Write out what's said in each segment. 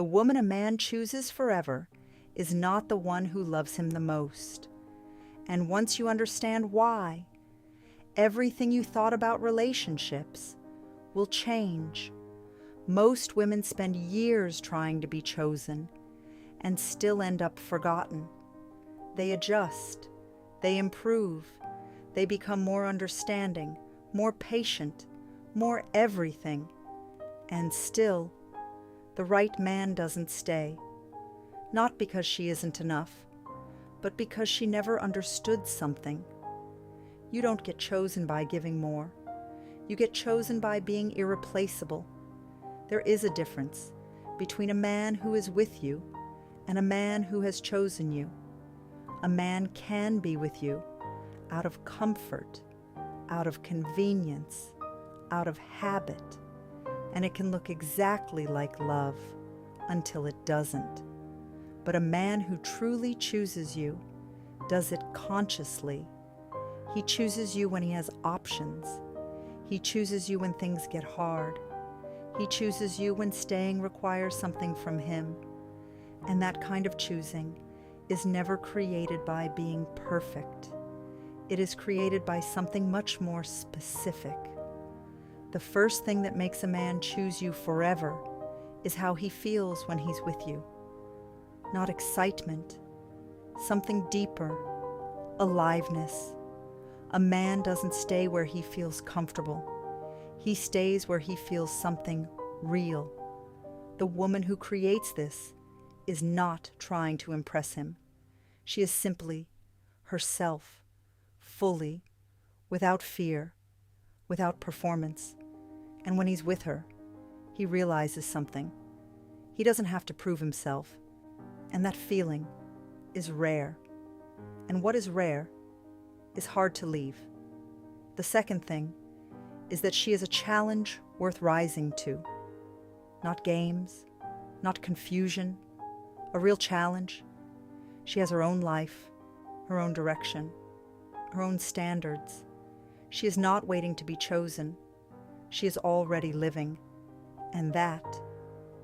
The woman a man chooses forever is not the one who loves him the most. And once you understand why, everything you thought about relationships will change. Most women spend years trying to be chosen and still end up forgotten. They adjust, they improve, they become more understanding, more patient, more everything, and still, the right man doesn't stay. Not because she isn't enough, but because she never understood something. You don't get chosen by giving more. You get chosen by being irreplaceable. There is a difference between a man who is with you and a man who has chosen you. A man can be with you out of comfort, out of convenience, out of habit, and it can look exactly like love until it doesn't. But a man who truly chooses you does it consciously. He chooses you when he has options. He chooses you when things get hard. He chooses you when staying requires something from him. And that kind of choosing is never created by being perfect. It is created by something much more specific. The first thing that makes a man choose you forever is how he feels when he's with you. Not excitement, something deeper, aliveness. A man doesn't stay where he feels comfortable. He stays where he feels something real. The woman who creates this is not trying to impress him. She is simply herself, fully, without fear, without performance. And when he's with her, he realizes something. He doesn't have to prove himself. And that feeling is rare. And what is rare is hard to leave. The second thing is that she is a challenge worth rising to. Not games, not confusion, a real challenge. She has her own life, her own direction, her own standards. She is not waiting to be chosen. She is already living. And that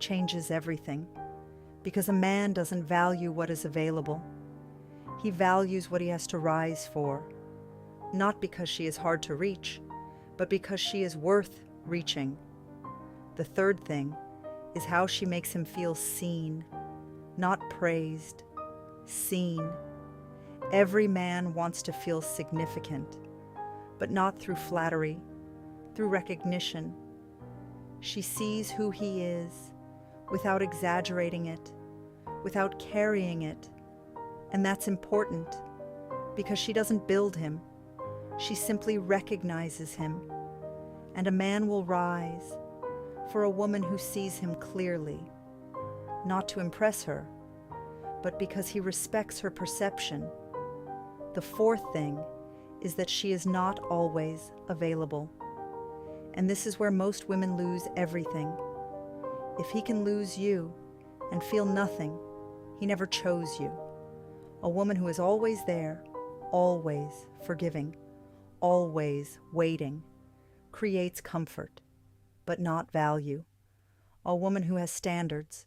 changes everything. Because a man doesn't value what is available. He values what he has to rise for. Not because she is hard to reach, but because she is worth reaching. The third thing is how she makes him feel seen, not praised, seen. Every man wants to feel significant, but not through flattery, through recognition. She sees who he is without exaggerating it, without carrying it. And that's important because she doesn't build him. She simply recognizes him. And a man will rise for a woman who sees him clearly, not to impress her, but because he respects her perception. The fourth thing is that she is not always available. And this is where most women lose everything. If he can lose you and feel nothing, he never chose you. A woman who is always there, always forgiving, always waiting, creates comfort, but not value. A woman who has standards,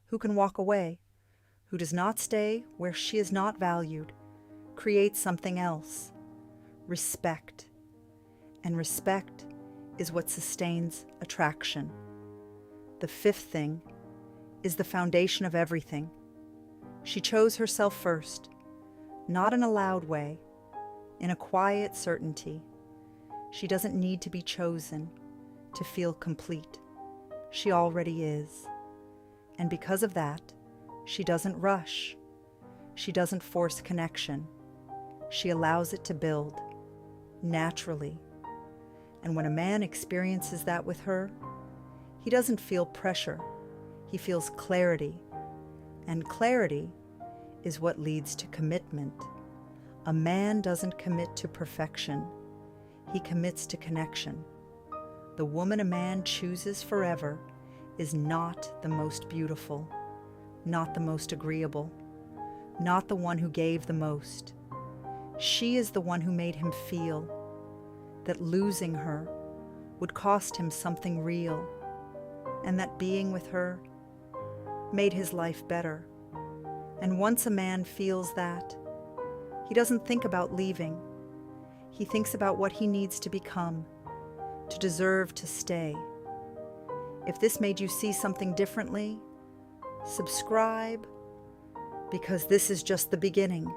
who can walk away, who does not stay where she is not valued, creates something else, respect. And respect is what sustains attraction. The fifth thing is the foundation of everything. She chose herself first, not in a loud way, in a quiet certainty. She doesn't need to be chosen to feel complete. She already is. And because of that, she doesn't rush. She doesn't force connection. She allows it to build naturally. And when a man experiences that with her, he doesn't feel pressure. He feels clarity. And clarity is what leads to commitment. A man doesn't commit to perfection. He commits to connection. The woman a man chooses forever is not the most beautiful, not the most agreeable, not the one who gave the most. She is the one who made him feel that losing her would cost him something real, and that being with her made his life better. And once a man feels that, he doesn't think about leaving. He thinks about what he needs to become to deserve to stay. If this made you see something differently, subscribe, because this is just the beginning.